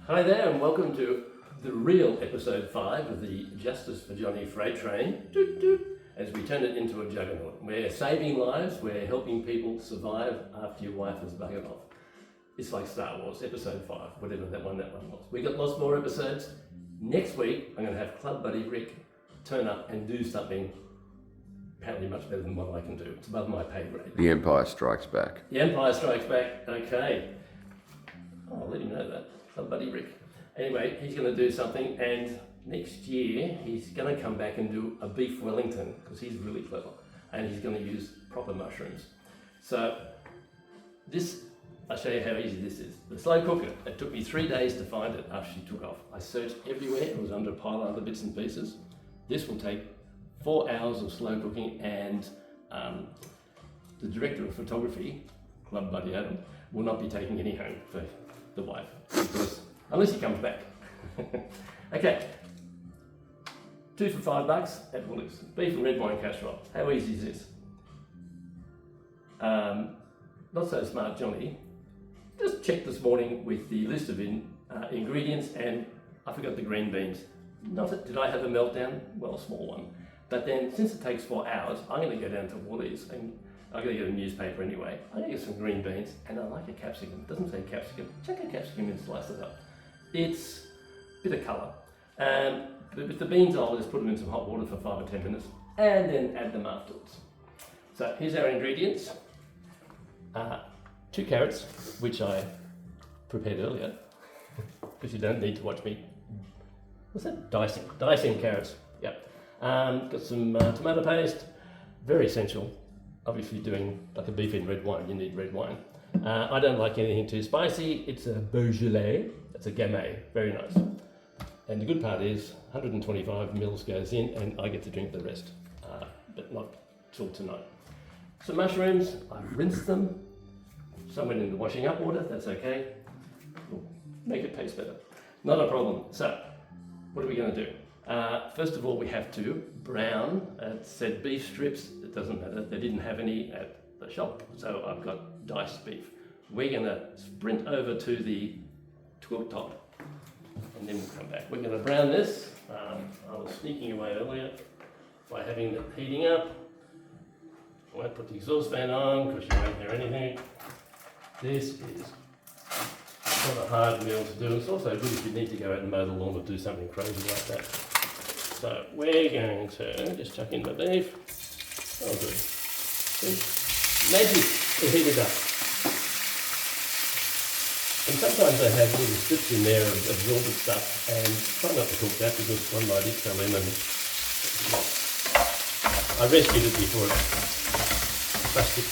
Hi there and welcome to the real episode 5 of the Justice for Johnny freight train, doot, doot, as we turn it into a juggernaut. We're saving lives, we're helping people survive after your wife has buggered off. It's like Star Wars, episode 5, whatever that one was. We got lots more episodes. Next week, I'm going to have Club Buddy Rick turn up and do something apparently much better than what I can do. It's above my pay grade. The Empire Strikes Back. The Empire Strikes Back, okay. Oh, I'll let him know that. Club Buddy Rick. Anyway, he's going to do something, and next year he's going to come back and do a beef Wellington because he's really clever, and he's going to use proper mushrooms. So this, I'll show you how easy this is. The slow cooker, it took me 3 days to find it after she took off. I searched everywhere, it was under a pile of other bits and pieces. This will take 4 hours of slow cooking, and the director of photography, Club Buddy Adam, will not be taking any home for the wife, because, unless he comes back. Okay, 2 for $5 at Woolies. Beef and red wine casserole. How easy is this? Not so smart Johnny. Just checked this morning with the list of ingredients, and I forgot the green beans. Did I have a meltdown? Well, a small one. But then, since it takes 4 hours, I'm going to go down to Woolies, and I'm going to get a newspaper anyway. I'm going to get some green beans, and I like a capsicum. It doesn't say capsicum. Chuck a capsicum and slice it up. It's a bit of colour. But with the beans, I'll just put them in some hot water for 5 or 10 minutes, and then add them afterwards. So here's our ingredients. 2 carrots, which I prepared earlier, because you don't need to watch me. What's that? Dicing carrots. Yep. Got some tomato paste. Very essential. Obviously, doing like a beef in red wine, you need red wine. I don't like anything too spicy. It's a Beaujolais. It's a Gamay. Very nice. And the good part is 125 mils goes in, and I get to drink the rest, but not till tonight. Some mushrooms. I've rinsed them. Some went in the washing up water. That's okay. We'll make it taste better. Not a problem. So, what are we going to do? First of all, we have to brown. It said beef strips. It doesn't matter. They didn't have any at the shop, so I've got diced beef. We're going to sprint over to the top, and then we'll come back. We're going to brown this. I was sneaking away earlier by having it heating up. I won't put the exhaust fan on because you won't hear anything. This is not a hard meal to do. It's also good if you need to go out and mow the lawn or do something crazy like that. So we're going to just chuck in the beef. Oh good. See? Magic to heat it up. And sometimes I have little strips in there of absorbent stuff, and try not to cook that because one might eat some in and I rescued it before it plastic.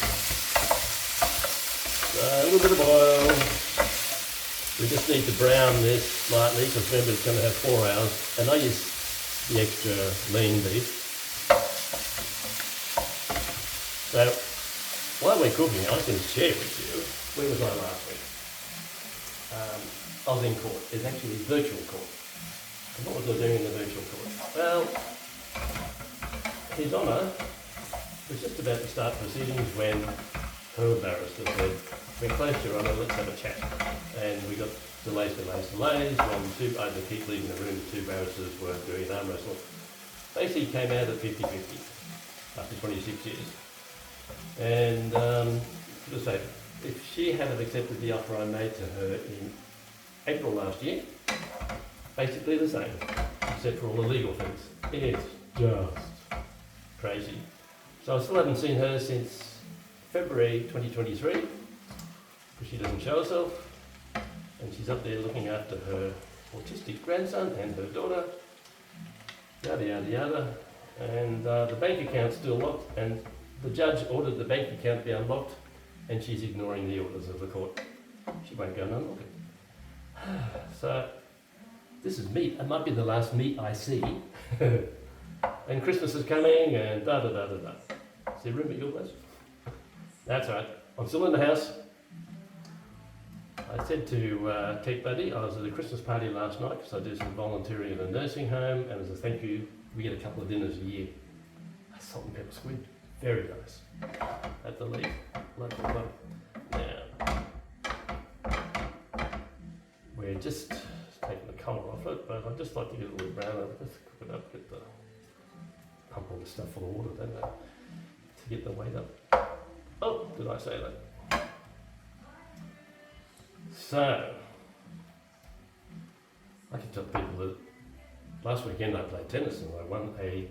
So a little bit of oil. We just need to brown this slightly because remember it's going to have 4 hours, and I use the extra lean beef. So while we're cooking, I can share with you, where was I last week? I was in court. It's actually virtual court. And what was I doing in the virtual court? Well, His Honour was just about to start proceedings when her barrister said, "We're close, Your Honour, let's have a chat." And we got delays. One, I had to keep leaving the room, the 2 barristers were doing an arm wrestle. Basically came out at 50-50 after 26 years. And to say, if she hadn't accepted the offer I made to her in April last year, basically the same, except for all the legal things. It's just crazy. So I still haven't seen her since February 2023, because she doesn't show herself, and she's up there looking after her autistic grandson and her daughter, yada yada yada, and the bank account's still locked, and the judge ordered the bank account be unlocked, and she's ignoring the orders of the court. She won't go and unlock it. So, this is meat. It might be the last meat I see. And Christmas is coming, and da da da da da. Is there room at your place? That's right. I'm still in the house. I said to Kate Buddy, I was at a Christmas party last night because I do some volunteering at a nursing home, and as a thank you, we get a couple of dinners a year. Salt and pepper squid, very nice. At the Leaf, local club. Now, we're just colour off it, but I just like to get a little bit browner. Just cook it up, get the pump all the stuff full of water, don't I? To get the weight up. Oh, did I say that? So, I can tell people that last weekend I played tennis and I won a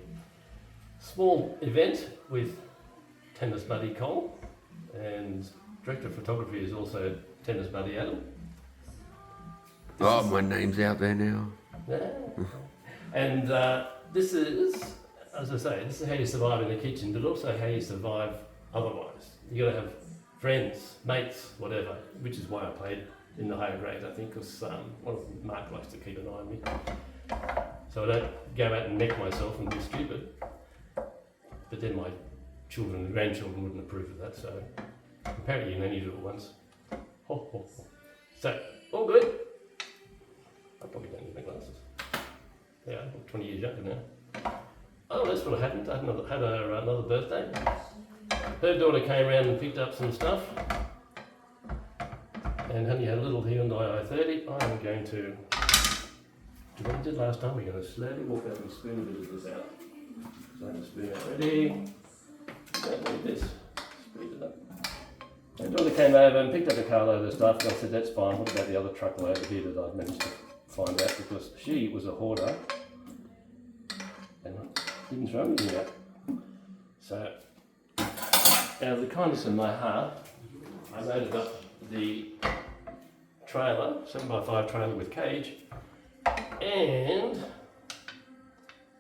small event with tennis buddy Cole, and director of photography is also tennis buddy Adam. My name's out there now. Yeah. And this is, as I say, this is how you survive in the kitchen, but also how you survive otherwise. You got to have friends, mates, whatever, which is why I played in the higher grades, I think, because Mark likes to keep an eye on me. So I don't go out and neck myself and be stupid. But then my children and grandchildren wouldn't approve of that, so apparently you can only do it once. Ho, ho, ho. So, all good. I probably don't need my glasses. Yeah, I'm 20 years younger now. Oh, that's what happened. I had another birthday. Her daughter came around and picked up some stuff. And honey had a little Hyundai i30. I'm going to do what I did last time. We're going to slowly walk over and spoon a bit of this out. So I have a spoon out ready. Don't need this. Speed it up. Her daughter came over and picked up a carload of stuff, and I said, that's fine. What about the other truckload over here that I've managed to find out? Because she was a hoarder and I didn't throw anything out. So, out of the kindness of my heart, I loaded up the trailer, 7x5 trailer with cage, and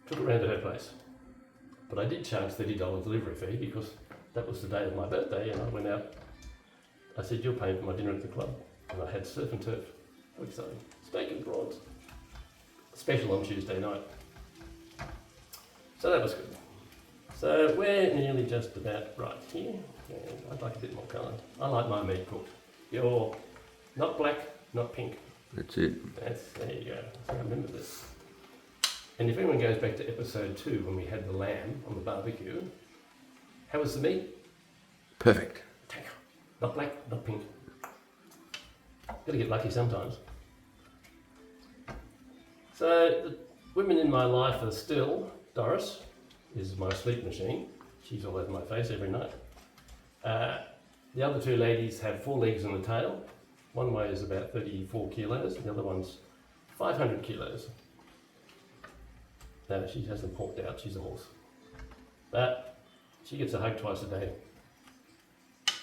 took it round to her place. But I did charge $30 delivery fee because that was the day of my birthday, and I went out. I said, you're paying for my dinner at the club. And I had surf and turf. How exciting. Steak and prawns. Special on Tuesday night. So that was good. So we're nearly just about right here. And I'd like a bit more colour. I like my meat cooked. You're not black, not pink. That's it. There you go. I remember this. And if anyone goes back to episode 2 when we had the lamb on the barbecue, how was the meat? Perfect. Not black, not pink. Gotta get lucky sometimes. So the women in my life are still, Doris is my sleep machine. She's all over my face every night. The other two ladies have 4 legs and a tail. One weighs about 34 kilos, and the other one's 500 kilos. No, she hasn't porked out, she's a horse. But she gets a hug twice a day.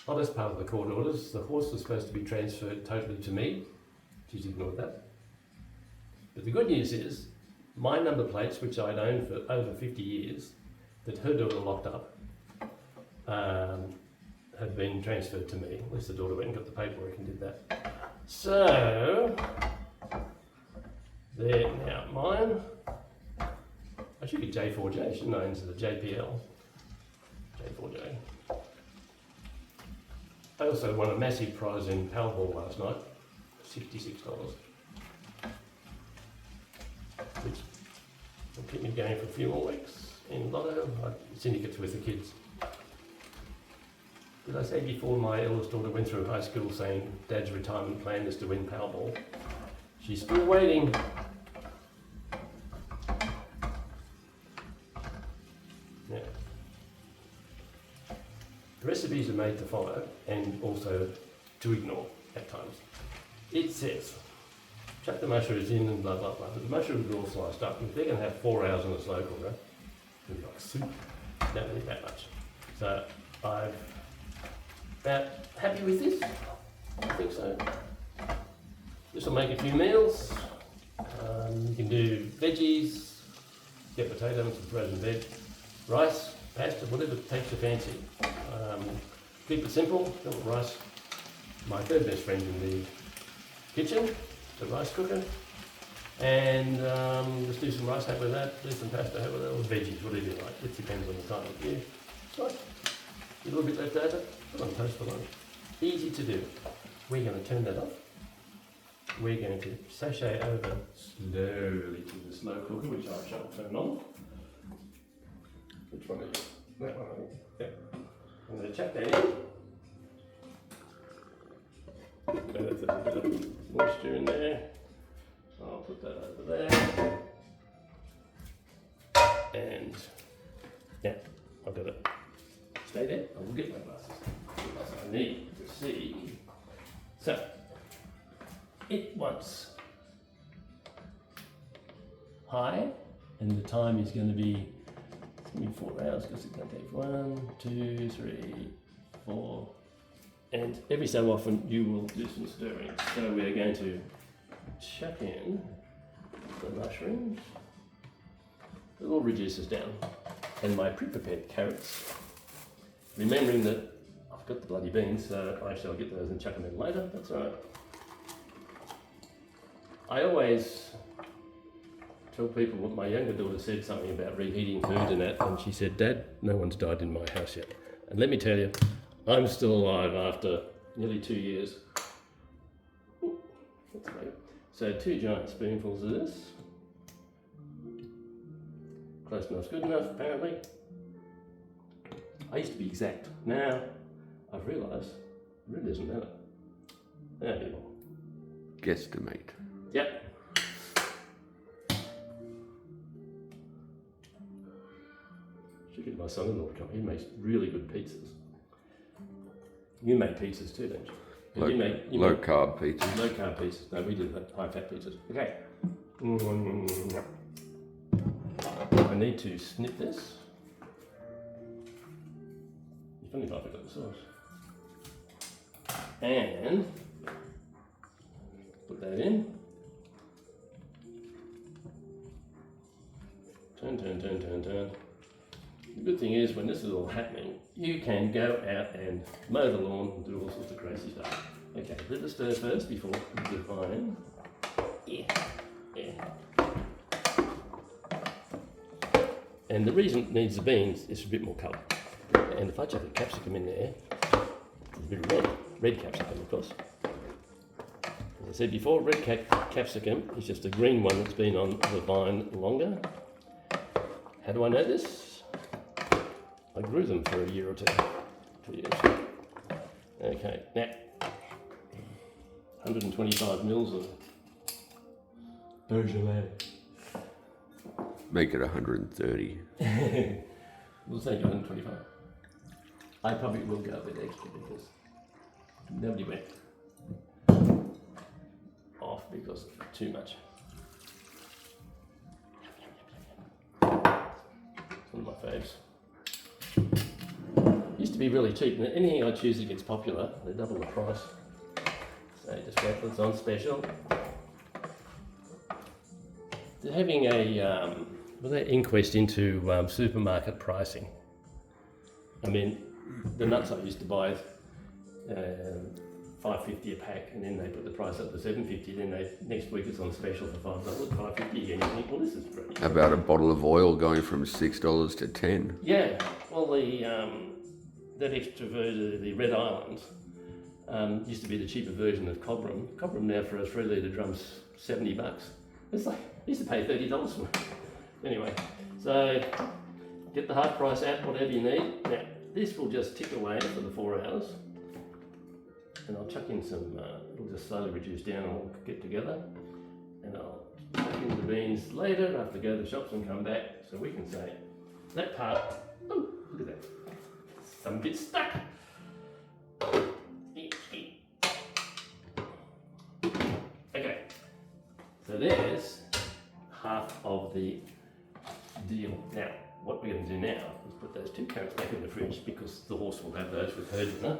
Well, that's part of the court orders. The horse was supposed to be transferred totally to me. She's ignored that. But the good news is, my number plates, which I'd owned for over 50 years, that her daughter locked up, had been transferred to me. At least the daughter went and got the paperwork and did that. So, they're now mine. I should get J4J, shouldn't I, instead of JPL. J4J. I also won a massive prize in Powerball last night, $66, which will keep me going for a few more weeks. In Lotto, syndicates with the kids. Did I say before my eldest daughter went through high school saying Dad's retirement plan is to win Powerball? She's still waiting. Yeah. The recipes are made to follow and also to ignore at times. It says, chuck the mushrooms in and blah blah blah, but the mushrooms are all sliced up. If they're going to have 4 hours in a slow cooker, it'll be like soup. Don't need that much. So I'm about happy with this. I think so. This will make a few meals. You can do veggies, get potato and some frozen veg, rice, pasta, whatever takes your fancy. Keep it simple, don't want rice. My third best friend in the kitchen, the rice cooker. And just do some rice, have with that, do some pasta, have with that, or veggies, whatever you like. It depends on the time of year. Right. A little bit left over, put on toast for lunch. Easy to do. We're going to turn that off. We're going to sachet over slowly to the slow cooker, which I shall turn on. Which one is it? That one, I think. Yeah. I'm going to chuck that in. There's a bit of moisture in there. I'll put that over And yeah, I've got to stay there. I will get my glasses. Because I need to see. So, it wants high, and the time is going to be 4 hours because it's going to take 1, 2, 3, 4. And every so often you will do some stirring. So we're going to chuck in the mushrooms. It all reduces down. And my pre-prepared carrots. Remembering that I've got the bloody beans, so actually I'll get those and chuck them in later. That's all right. I always tell people what my younger daughter said something about reheating food and that, and she said, "Dad, no one's died in my house yet." And let me tell you, I'm still alive after nearly 2 years. Ooh, that's great. So 2 giant spoonfuls of this. Close enough's good enough, apparently. I used to be exact. Now I've realised it really doesn't matter. A bit more. Guesstimate. Yep. Should get my son-in-law to come. He makes really good pizzas. You make pizzas too, don't you? Low carb pizzas. Low carb pizzas. No, we do high fat pizzas. Okay. I need to snip this. If only I've got the sauce. And put that in. Turn. The good thing is when this is all happening, you can go out and mow the lawn and do all sorts of crazy stuff. Okay, let it stir first before you define. Yeah. And the reason it needs the beans is a bit more colour. And if I chuck a capsicum in there, a bit of red capsicum of course. As I said before, red capsicum is just a green one that's been on the vine longer. How do I know this? I grew them for a year or 2 years. Okay, now 125 mils of Beaujolais. Make it 130. We'll say 125. I probably will go a bit extra because nobody went off because of too much. It's one of my faves. Used to be really cheap, and anything I choose that gets popular, they double the price. So just wait till it's on special. They're having an inquest into supermarket pricing. I mean, the nuts I used to buy, $5.50 a pack, and then they put the price up to $7.50. Then next week it's on special for $5, $5.50 again. You think, well, this is great. How about a bottle of oil going from $6 to $10? Yeah, well, that extroverted, the Red Island, used to be the cheaper version of Cobram. Cobram now for a 3 litre drum's $70. It's like, I used to pay $30 for it. Anyway, so get the half price out, whatever you need. Now, this will just tick away for the 4 hours. And I'll chuck in some, it'll just slowly reduce down and we'll get together. And I'll chuck in the beans later after I go to the shops and come back. So we can say, that part, oh, look at that. Some bit stuck. Okay, so there's half of the deal. Now, what we're going to do now is put those 2 carrots back in the fridge because the horse will have those with her dinner.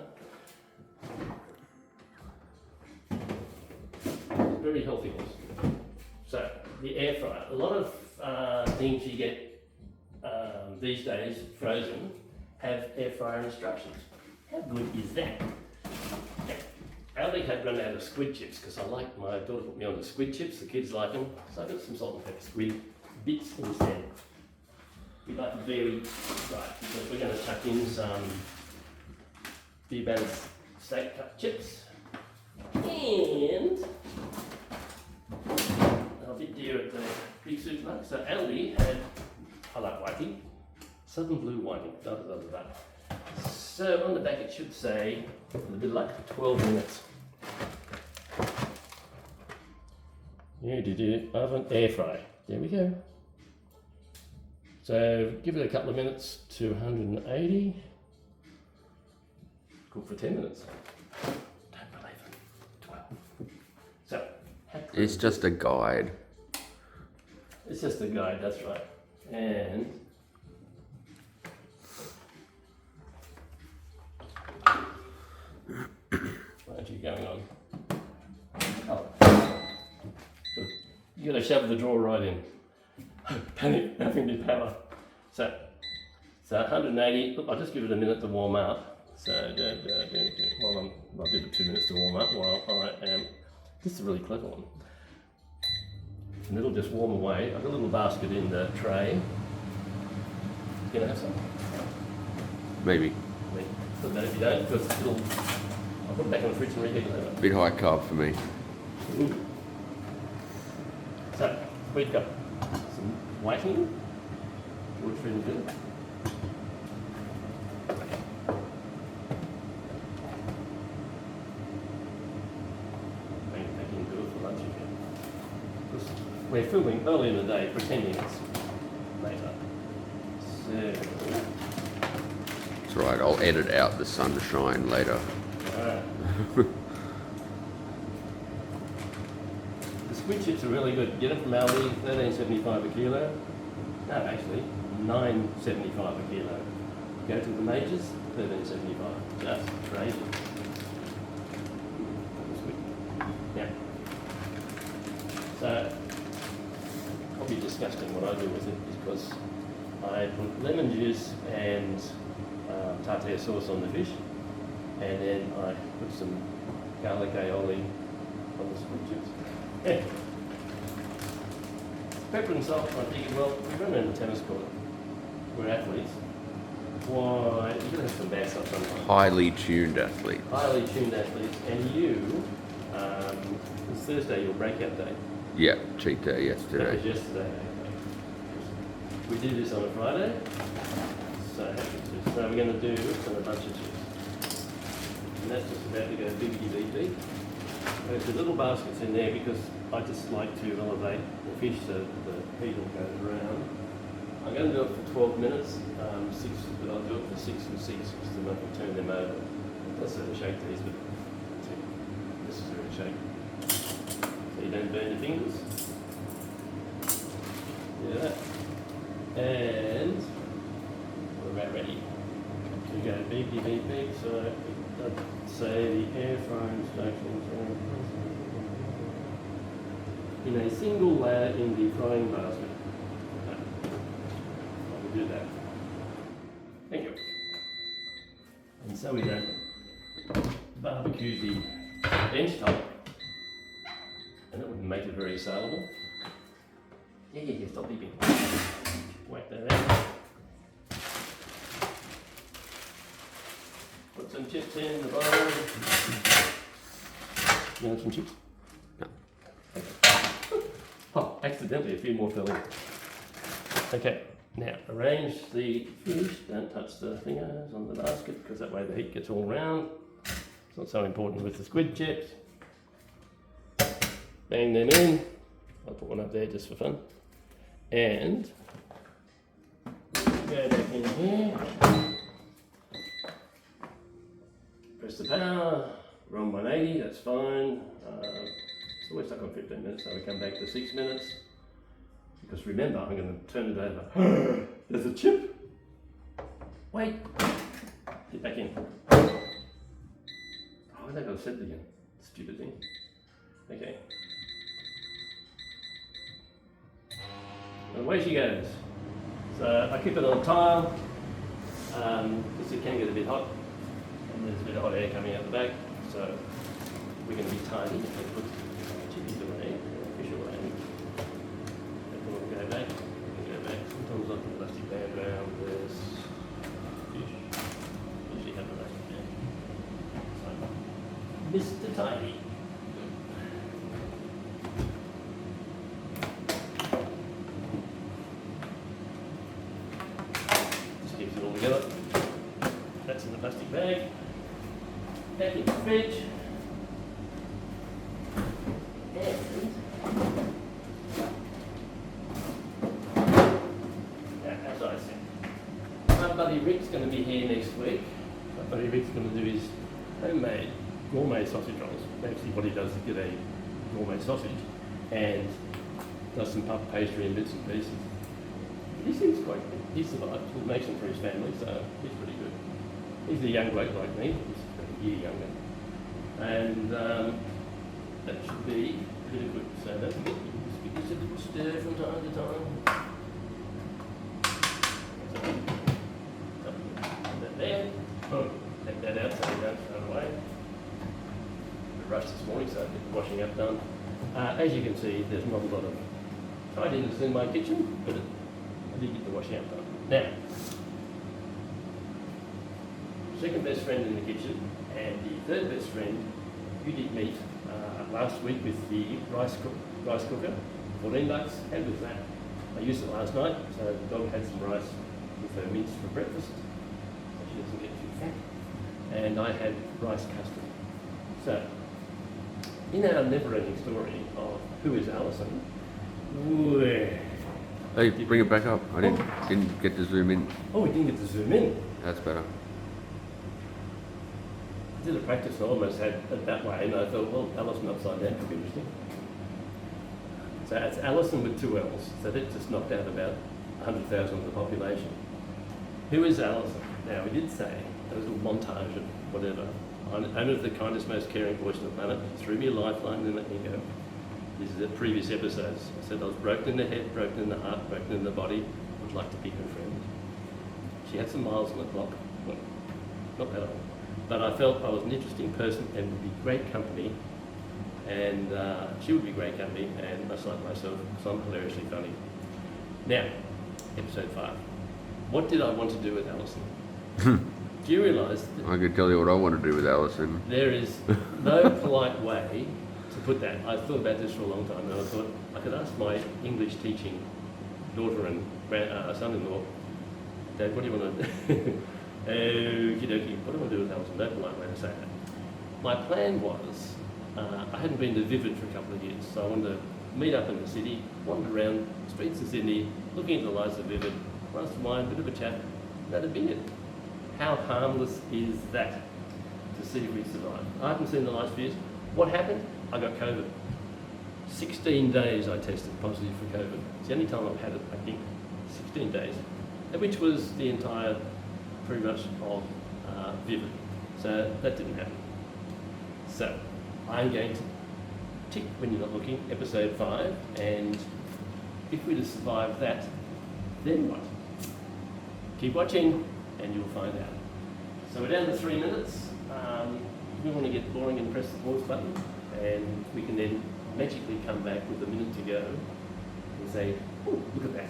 Very healthy horse. So, the air fryer. A lot of things you get these days frozen have air fryer instructions. How good is that? Aldi had run out of squid chips because my daughter put me on the squid chips, the kids like them, so I got some salt and pepper squid bits instead. We like very right because we're going to chuck in some beer battered steak cut chips and a bit dear at the big supermarket. So Aldi had, I like whiting, Southern Blue whiting, So on the back it should say, with a bit of luck, 12 minutes. Oven, air fry. There we go. So give it a couple of minutes to 180. Cook for 10 minutes. Don't believe it. 12. So, It's just a guide. it's just a guide, that's right. And what are you going on? Oh. You gotta shove the drawer right in. Panic, nothing to power. So 180. Look, I'll just give it a minute to warm up. So I'll give it 2 minutes to warm up while I am. This is a really clever one. And it'll just warm away. I've got a little basket in the tray. You gonna have some? Maybe. Doesn't matter if you don't, because I'll put it back in the fridge and reheat it later. Bit high carb for me. So we've got some whiting. Looks really good. We're filming early in the day, pretending it's later. So, It's right, I'll edit out the sunshine later. alright. The squid chips are really good. Get it from Aldi, $13.75 a kilo. No, actually, $9.75 a kilo. Go to the majors, $13.75. Just crazy. Yeah. So, probably disgusting what I do with it is because I put lemon juice and tartare sauce on the fish, and then I put some garlic aioli on the squid chips. Yeah. Pepper and salt, I'm thinking, well, we run around the tennis court. We're athletes. Why, you're going to have some bad stuff sometimes. Highly tuned athlete. Highly tuned athletes, and you, it's Thursday, your breakout day. Yeah, cheat day That yesterday. was yesterday. We did this on a Friday, so we're going to do this on a bunch of chips. And that's just about to go biggity-beep-beep. There's the little baskets in there because I just like to elevate the fish so that the heat all goes around. I'm going to do it for 12 minutes, but I'll do it for 6 and 6 because then I can turn them over. It does sort of shake these, but it's a necessary shake. So you don't burn your fingers. Do that. And we're about ready to go beepy beep beep. So I'd say the air fryer instructions are in a single layer in the frying basket. Okay. I will do that. Thank you. And so we don't barbecue the bench top. And it wouldn't make it very saleable. Yeah, stop beeping. Whack that out. Put some chips in the bowl. You want some chips? No. Okay. Oh, accidentally a few more fell in. Okay, now arrange the fish. Don't touch the fingers on the basket because that way the heat gets all round. It's not so important with the squid chips. Bang them in. I'll put one up there just for fun. And go back in here. Press the power. We're on 180, that's fine. So we're stuck on 15 minutes, so we come back to 6 minutes. Because remember, I'm going to turn it over. There's a chip. Wait. Get back in. Oh, I think I've said it again. Stupid thing. Okay. And away she goes. So I keep it on tile because it can get a bit hot and there's a bit of hot air coming out the back. So we're going to be tiny if we put chippies away, fish away. And we'll go back. Sometimes I put a plastic band around this fish. Usually have a plastic band. So, Mr. Tiny. Keeps it all together. That's in the plastic bag. Back in the fridge. And outside. Buddy Rick's going to be here next week. Buddy Rick's going to do his homemade gourmet sausage rolls. Actually, what he does is get a gourmet sausage and does some puff pastry and bits and pieces. He seems quite good. He survived. He makes them for his family, so he's pretty good. He's a young bloke like me. He's a year younger. And that should be pretty good. So that's good. You just give this a little stir from time to time. Put that there. Boom. Take that out so you don't throw it away. We rushed this morning, so I get the washing up done. As you can see, there's not a lot of tidiness in my kitchen, but I did get the washing up done. Now, second best friend in the kitchen, and the third best friend, you did meet last week with the rice cooker, 14 bucks. How was that? I used it last night, so the dog had some rice with her mince for breakfast, so she doesn't get too fat. And I had rice custard. So, in our never-ending story of who is Alison, Hey, bring it back up. I didn't get to zoom in. oh, we didn't get to zoom in. That's better. I did a practice and I almost had it that way, and I thought, well, Alison upside down could be interesting. So it's Alison with 2 L's, so that just knocked out about 100,000 of the population. Who is Alison? Now, we did say, a little montage of whatever. Owner of the kindest, most caring voice on the planet, threw me a lifeline and let me go. This is the previous episodes. I said I was broken in the head, broken in the heart, broken in the body, would like to be her friend. She had some miles on the clock, well, not that old. But I felt I was an interesting person and would be great company, and she would be great company, and much like myself, so I'm hilariously funny. Now, episode 5. What did I want to do with Alison? Do you realise that I could tell you what I want to do with Alison. there is no polite way to put that? I thought about this for a long time, and I thought I could ask my English teaching daughter and son-in-law, Dad, what do you want to do? Okie dokie, what do I want to do with Alison? No polite way to say that. My plan was, I hadn't been to Vivid for a couple of years, so I wanted to meet up in the city, wander around the streets of Sydney, looking at the lights of Vivid, run some wine, bit of a chat, that'd be it. How harmless is that? To see if we survive. I haven't seen the lights for years. What happened? I got COVID. 16 days I tested positive for COVID. It's the only time I've had it, I think. 16 days. Which was the entire, pretty much, of Vivid. So that didn't happen. So I'm going to tick when you're not looking, episode 5, and if we'd have survived that, then what? Keep watching and you'll find out. So we're down to 3 minutes. If we want to get boring and press the pause button, and we can then magically come back with a minute to go and say, oh, look at that.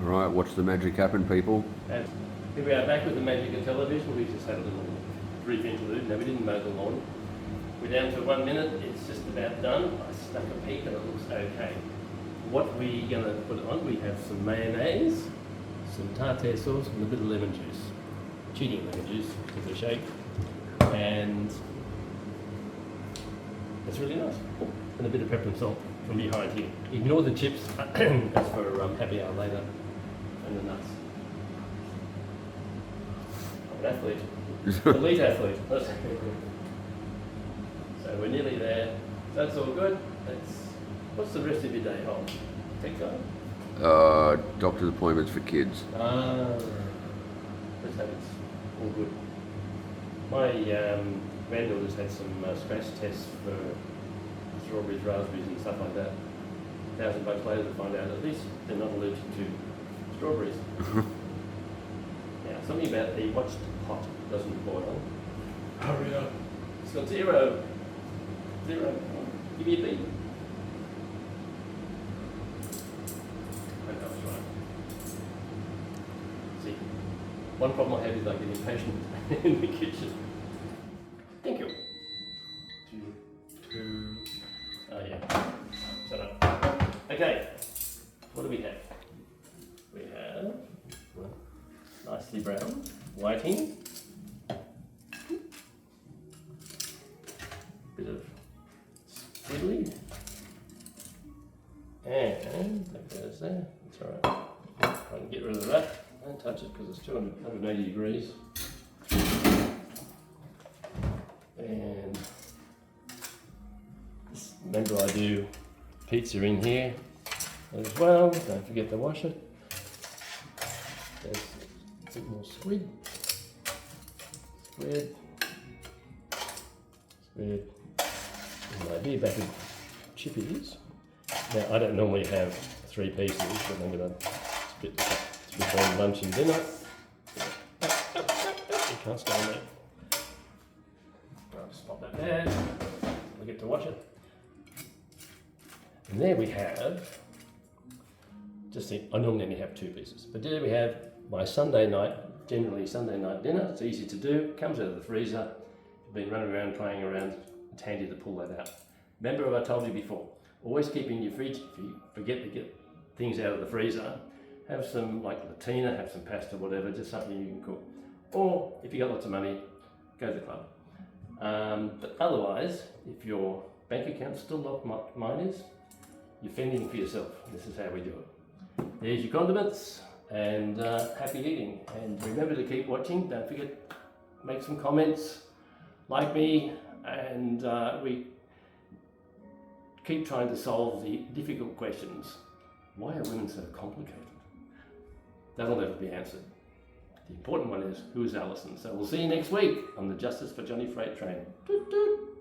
All right, watch the magic happen, people. And here we are back with the magic of television. We just had a little brief interlude. No, we didn't mow the lawn. We're down to 1 minute. It's just about done. I stuck a peek and it looks okay. What we're going to put on, we have some mayonnaise, some tartare sauce, and a bit of lemon juice. Cheating lemon juice, because they shake. And that's really nice. Oh, and a bit of pepper and salt from behind here. Ignore the chips. That's for happy hour later. And the nuts. I'm an athlete. Elite athlete. So we're nearly there. So that's all good. What's the rest of your day hold? Tech guy? Doctor's appointments for kids. Let's hope it's all good. My granddaughter's had some scratch tests for strawberries, raspberries and stuff like that. $1,000 later to find out at least they're not allergic to strawberries. Now, something about the watched pot doesn't boil. Hurry up. It's got 0. Give me a beat. That's right. See, one problem I have is I get impatient in the kitchen. Thank you. Two. Oh yeah. Shut up. Okay. What do we have? We have nicely brown, whiting, bit of squiddly, and that goes there. That's all right. I can get rid of that. Don't touch it because it's 180 degrees. And remember, I do pizza in here as well. Don't forget to wash it. There's a bit more squid. Squid. My beer battered chippies. Now, I don't normally have 3 pieces, but I'm going to split this up between lunch and dinner. You can't stay on there. I'll just pop that there. We get to wash it. And there we have, I normally only have 2 pieces, but there we have my Sunday night, generally Sunday night dinner. It's easy to do, comes out of the freezer. You've been running around, playing around, it's handy to pull that out. Remember what I told you before, always keep in your fridge, if you forget to get things out of the freezer, have some like Latina, have some pasta, whatever, just something you can cook. Or if you got lots of money, go to the club. But otherwise, if your bank account's still locked, mine is, you're fending for yourself. This is how we do it. There's your condiments, and happy eating. And remember to keep watching. Don't forget, make some comments, like me, and we keep trying to solve the difficult questions. Why are women so complicated? That'll never be answered. The important one is, who is Alison? So we'll see you next week on the Justice for Johnny Freight Train. Toot toot.